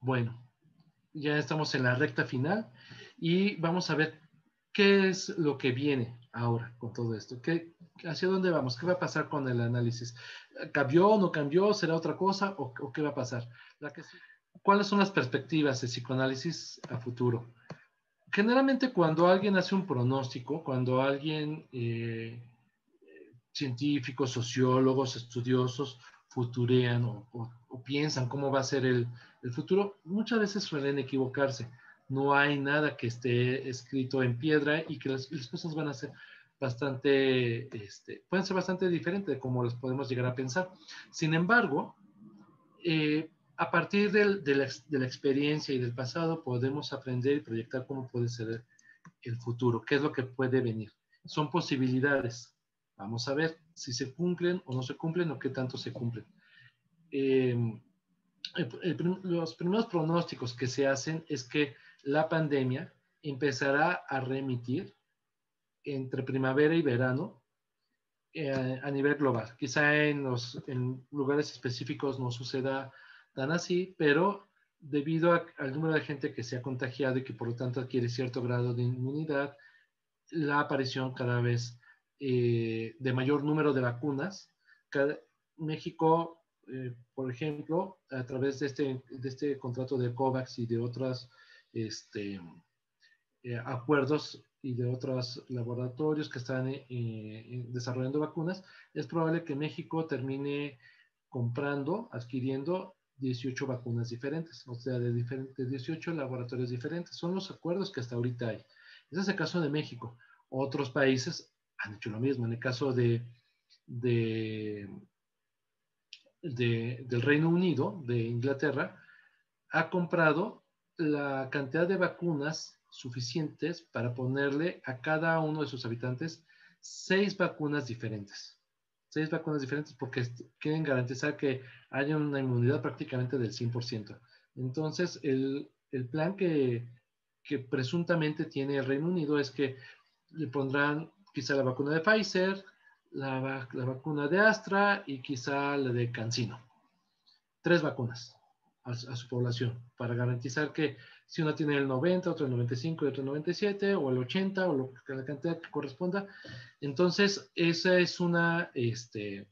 Bueno, ya estamos en la recta final y vamos a ver qué es lo que viene ahora con todo esto. ¿Hacia dónde vamos? ¿Qué va a pasar con el análisis? ¿Cambió o no cambió? ¿Será otra cosa? ¿O qué va a pasar? ¿Cuáles son las perspectivas de psicoanálisis a futuro? Generalmente cuando alguien hace un pronóstico, cuando alguien, científicos, sociólogos, estudiosos, futurean o piensan cómo va a ser el futuro, muchas veces suelen equivocarse. No hay nada que esté escrito en piedra y que las cosas van a ser bastante, pueden ser bastante diferentes de cómo las podemos llegar a pensar. Sin embargo, a partir de la experiencia y del pasado podemos aprender y proyectar cómo puede ser el futuro, qué es lo que puede venir. Son posibilidades. Vamos a ver si se cumplen o no se cumplen o qué tanto se cumplen. Los primeros pronósticos que se hacen es que la pandemia empezará a remitir entre primavera y verano a nivel global. Quizá en lugares específicos no suceda tan así, pero debido al número de gente que se ha contagiado y que por lo tanto adquiere cierto grado de inmunidad, la aparición cada vez de mayor número de vacunas. México, por ejemplo, a través de este contrato de COVAX y de otros acuerdos y de otros laboratorios que están desarrollando vacunas, es probable que México termine comprando, adquiriendo 18 vacunas diferentes, o sea, de 18 laboratorios diferentes. Son los acuerdos que hasta ahorita hay. Ese es el caso de México. Otros países han hecho lo mismo. En el caso de, del Reino Unido, de Inglaterra, ha comprado la cantidad de vacunas suficientes para ponerle a cada uno de sus habitantes 6 vacunas diferentes. 6 vacunas diferentes porque quieren garantizar que haya una inmunidad prácticamente del 100%. Entonces, el plan que presuntamente tiene el Reino Unido es que le pondrán quizá la vacuna de Pfizer, la vacuna de Astra y quizá la de CanSino. 3 vacunas a su población para garantizar que si uno tiene el 90, otro el 95 y otro el 97 o el 80 o la cantidad que corresponda. Entonces, ese es ese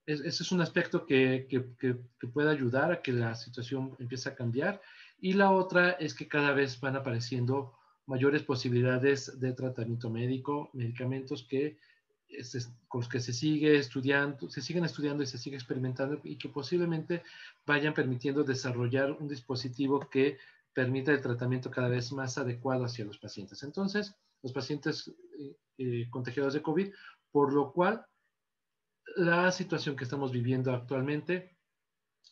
es un aspecto que puede ayudar a que la situación empiece a cambiar. Y la otra es que cada vez van apareciendo mayores posibilidades de tratamiento médico, medicamentos con los que se siguen estudiando y se sigue experimentando y que posiblemente vayan permitiendo desarrollar un dispositivo que permita el tratamiento cada vez más adecuado hacia los pacientes. Entonces, los pacientes contagiados de COVID, por lo cual la situación que estamos viviendo actualmente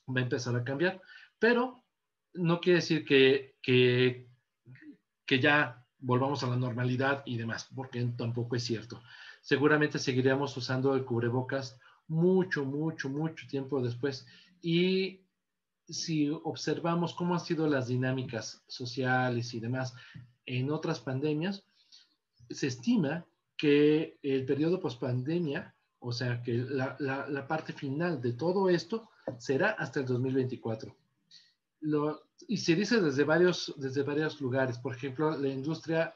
va a empezar a cambiar, pero no quiere decir que ya volvamos a la normalidad y demás, porque tampoco es cierto. Seguramente seguiremos usando el cubrebocas mucho, mucho, mucho tiempo después. Y si observamos cómo han sido las dinámicas sociales y demás en otras pandemias, se estima que el periodo pospandemia, o sea, que la parte final de todo esto será hasta el 2024. Y se dice desde varios lugares. Por ejemplo, la industria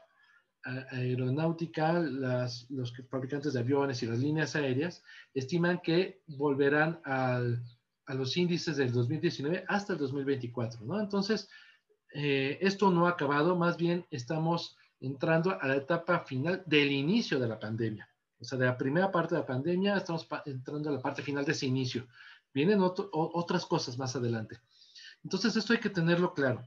aeronáutica, los fabricantes de aviones y las líneas aéreas estiman que volverán a los índices del 2019 hasta el 2024, ¿no? Entonces, esto no ha acabado, más bien estamos entrando a la etapa final del inicio de la pandemia. O sea, de la primera parte de la pandemia estamos entrando a la parte final de ese inicio. Vienen otras cosas más adelante. Entonces, esto hay que tenerlo claro.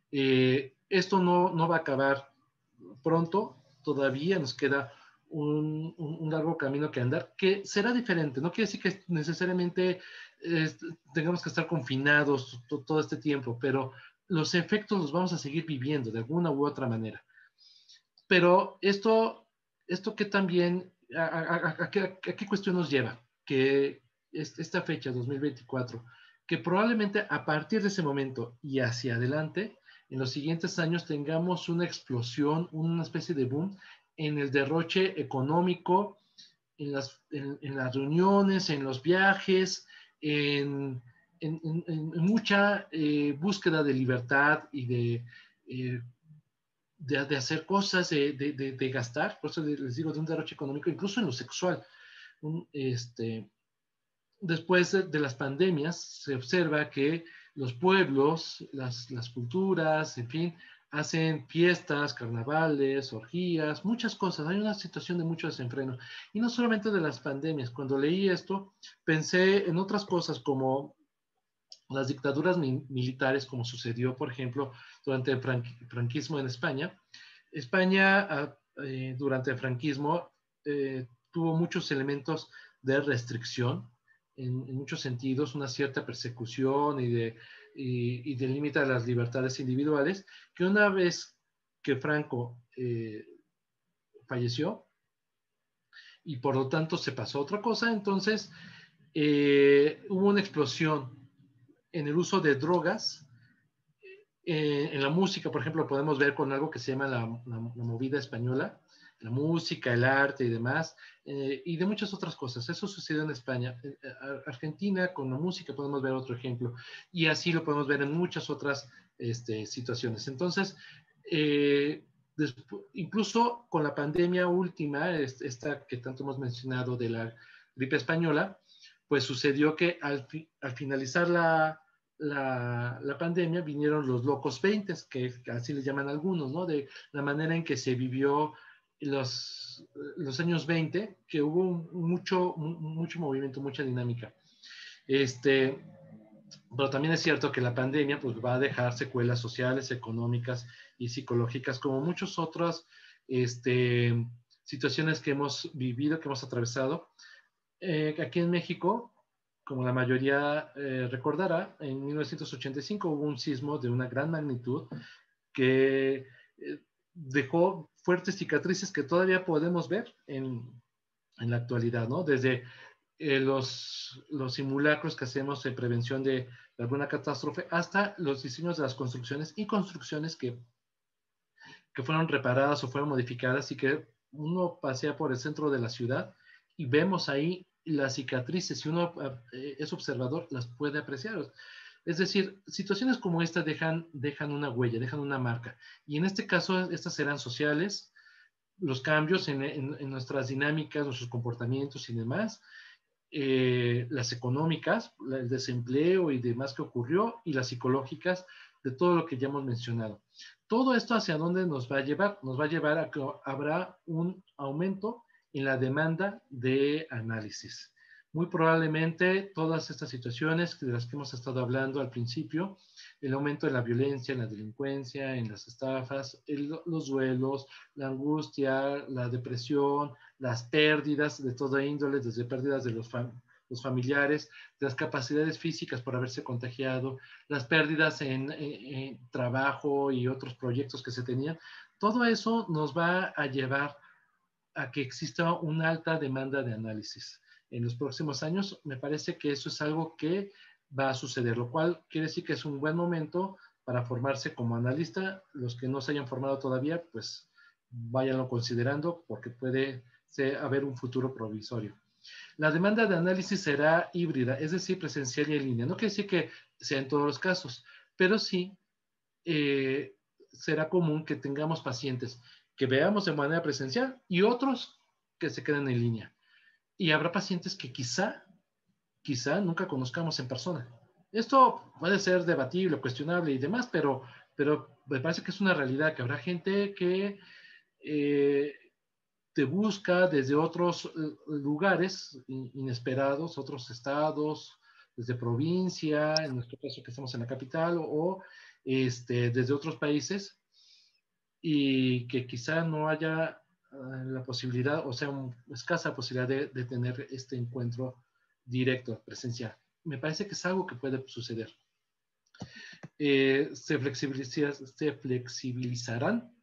Esto no va a acabar pronto, todavía nos queda un largo camino que andar, que será diferente. No quiere decir que necesariamente tengamos que estar confinados todo este tiempo, pero los efectos los vamos a seguir viviendo de alguna u otra manera. Pero esto que también, ¿a qué cuestión nos lleva? Que esta fecha, 2024, que probablemente a partir de ese momento y hacia adelante, en los siguientes años tengamos una explosión, una especie de boom en el derroche económico, en las reuniones, en los viajes, en en mucha búsqueda de libertad y de hacer cosas, de gastar, por eso les digo, de un derroche económico, incluso en lo sexual. Después de las pandemias, se observa que los pueblos, las culturas, en fin, hacen fiestas, carnavales, orgías, muchas cosas. Hay una situación de mucho desenfreno. Y no solamente de las pandemias. Cuando leí esto, pensé en otras cosas como las dictaduras militares, como sucedió, por ejemplo, durante el franquismo en España. España, durante el franquismo, tuvo muchos elementos de restricción, en muchos sentidos, una cierta persecución y de límite a las libertades individuales, que una vez que Franco falleció y por lo tanto se pasó a otra cosa, entonces hubo una explosión en el uso de drogas. En la música, por ejemplo, podemos ver con algo que se llama la movida española, la música, el arte y demás, y de muchas otras cosas. Eso sucedió en España. Argentina, con la música, podemos ver otro ejemplo, y así lo podemos ver en muchas otras situaciones. Entonces, incluso con la pandemia última, esta que tanto hemos mencionado de la gripe española, pues sucedió que al finalizar la pandemia vinieron los locos 20, que así le llaman algunos, ¿no? De la manera en que se vivió los años 20, que hubo mucho movimiento, mucha dinámica. Pero también es cierto que la pandemia pues, va a dejar secuelas sociales, económicas y psicológicas, como muchas otras situaciones que hemos vivido, que hemos atravesado. Aquí en México, como la mayoría recordará, en 1985 hubo un sismo de una gran magnitud que dejó fuertes cicatrices que todavía podemos ver en la actualidad, ¿no? Desde los simulacros que hacemos en prevención de alguna catástrofe hasta los diseños de las construcciones y construcciones que fueron reparadas o fueron modificadas y que uno pasea por el centro de la ciudad y vemos ahí las cicatrices, si uno es observador, las puede apreciar. Es decir, situaciones como esta dejan una huella, dejan una marca. Y en este caso, estas serán sociales, los cambios en nuestras dinámicas, nuestros comportamientos y demás, las económicas, el desempleo y demás que ocurrió, y las psicológicas, de todo lo que ya hemos mencionado. Todo esto hacia dónde nos va a llevar? Nos va a llevar a que habrá un aumento en la demanda de análisis. Muy probablemente todas estas situaciones de las que hemos estado hablando al principio, el aumento de la violencia, en la delincuencia, en las estafas, los duelos, la angustia, la depresión, las pérdidas de toda índole, desde pérdidas de los familiares, de las capacidades físicas por haberse contagiado, las pérdidas en trabajo y otros proyectos que se tenían. Todo eso nos va a llevar a que exista una alta demanda de análisis. En los próximos años, me parece que eso es algo que va a suceder, lo cual quiere decir que es un buen momento para formarse como analista. Los que no se hayan formado todavía, pues váyanlo considerando porque puede haber un futuro provisorio. La demanda de análisis será híbrida, es decir, presencial y en línea. No quiere decir que sea en todos los casos, pero sí será común que tengamos pacientes que veamos de manera presencial y otros que se queden en línea. Y habrá pacientes que quizá nunca conozcamos en persona. Esto puede ser debatible, cuestionable y demás, pero me parece que es una realidad, que habrá gente que te busca desde otros lugares inesperados, otros estados, desde provincia, en nuestro caso que estamos en la capital, o desde otros países, y que quizá no haya la posibilidad, o sea, escasa posibilidad de tener este encuentro directo, presencial. Me parece que es algo que puede suceder. Se flexibilizarán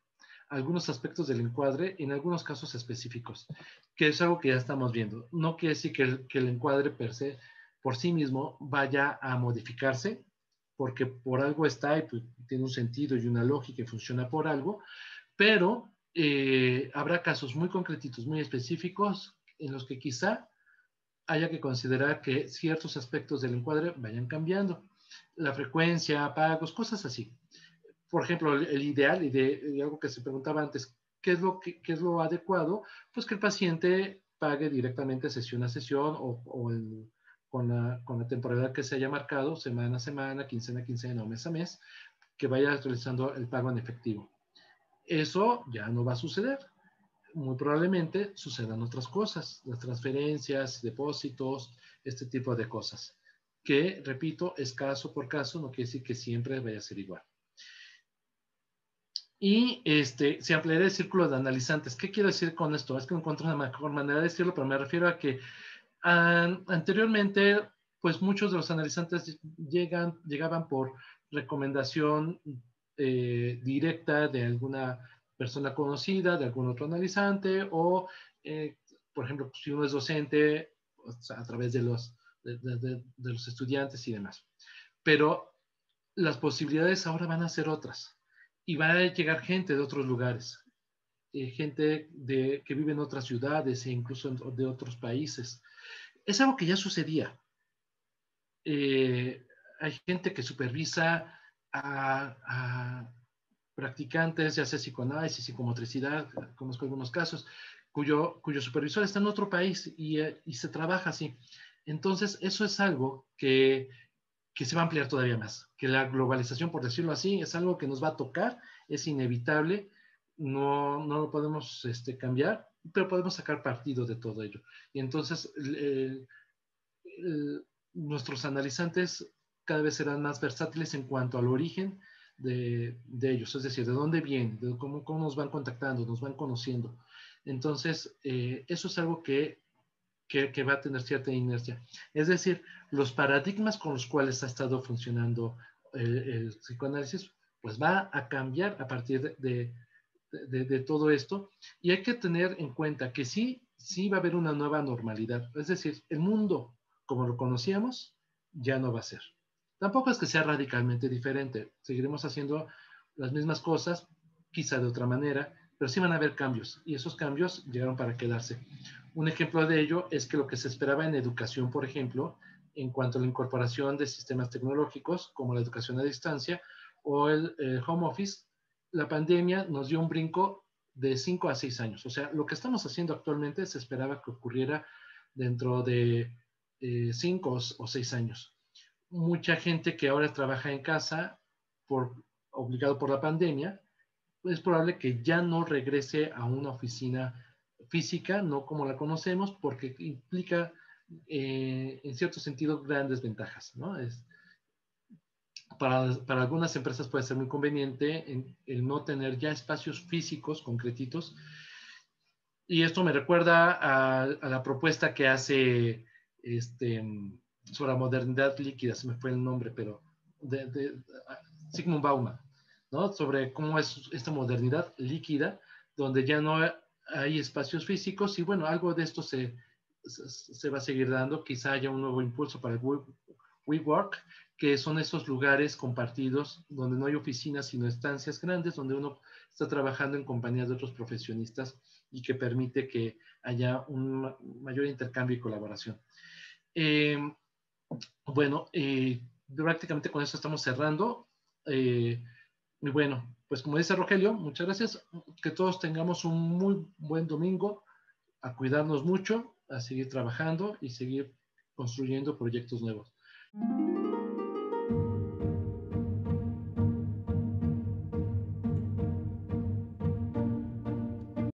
algunos aspectos del encuadre en algunos casos específicos, que es algo que ya estamos viendo. No quiere decir que el encuadre per se, por sí mismo, vaya a modificarse, porque por algo está y pues, tiene un sentido y una lógica y funciona por algo, pero habrá casos muy concretitos, muy específicos, en los que quizá haya que considerar que ciertos aspectos del encuadre vayan cambiando. La frecuencia, pagos, cosas así. Por ejemplo, el ideal, y algo que se preguntaba antes, ¿qué es lo adecuado? Pues que el paciente pague directamente sesión a sesión con la temporalidad que se haya marcado, semana a semana, quincena a quincena o mes a mes, que vaya realizando el pago en efectivo. Eso ya no va a suceder. Muy probablemente sucedan otras cosas, las transferencias, depósitos, este tipo de cosas, que, repito, es caso por caso, no quiere decir que siempre vaya a ser igual. Y se ampliará el círculo de analizantes. ¿Qué quiero decir con esto? Es que no encuentro una mejor manera de decirlo, pero me refiero a que anteriormente, pues muchos de los analizantes llegaban por recomendación directa de alguna persona conocida, de algún otro analizante, o, por ejemplo, si uno es docente, pues, a través de los estudiantes y demás. Pero las posibilidades ahora van a ser otras y va a llegar gente de otros lugares, gente que vive en otras ciudades e incluso de otros países. Es algo que ya sucedía. Hay gente que supervisa a practicantes, ya sea psicoanálisis, psicomotricidad, conozco algunos casos, cuyo supervisor está en otro país y se trabaja así. Entonces, eso es algo que se va a ampliar todavía más, que la globalización, por decirlo así, es algo que nos va a tocar, es inevitable, no lo podemos cambiar, pero podemos sacar partido de todo ello. Y entonces, nuestros analizantes cada vez serán más versátiles en cuanto al origen de ellos, es decir, de dónde vienen, de cómo nos van contactando, nos van conociendo. Entonces, eso es algo que va a tener cierta inercia. Es decir, los paradigmas con los cuales ha estado funcionando el psicoanálisis, pues va a cambiar a partir de todo esto. Y hay que tener en cuenta que sí va a haber una nueva normalidad. Es decir, el mundo como lo conocíamos ya no va a ser. Tampoco es que sea radicalmente diferente. Seguiremos haciendo las mismas cosas, quizá de otra manera, pero sí van a haber cambios. Y esos cambios llegaron para quedarse. Un ejemplo de ello es que lo que se esperaba en educación, por ejemplo, en cuanto a la incorporación de sistemas tecnológicos como la educación a distancia o el home office, la pandemia nos dio un brinco de 5 a 6 años. O sea, lo que estamos haciendo actualmente se esperaba que ocurriera dentro de 5 o 6 años. Mucha gente que ahora trabaja en casa, obligado por la pandemia, es probable que ya no regrese a una oficina física, no como la conocemos, porque implica, en cierto sentido, grandes ventajas, ¿no? Para algunas empresas puede ser muy conveniente el no tener ya espacios físicos concretitos. Y esto me recuerda a la propuesta que hace sobre la modernidad líquida, se me fue el nombre, pero de Sigmund Bauman, ¿no? Sobre cómo es esta modernidad líquida, donde ya no hay espacios físicos y bueno, algo de esto se va a seguir dando, quizá haya un nuevo impulso para el WeWork, que son esos lugares compartidos donde no hay oficinas, sino estancias grandes, donde uno está trabajando en compañía de otros profesionistas y que permite que haya un mayor intercambio y colaboración. Eh, bueno, prácticamente con eso estamos cerrando. Y bueno, pues como dice Rogelio, muchas gracias. Que todos tengamos un muy buen domingo, a cuidarnos mucho, a seguir trabajando y seguir construyendo proyectos nuevos.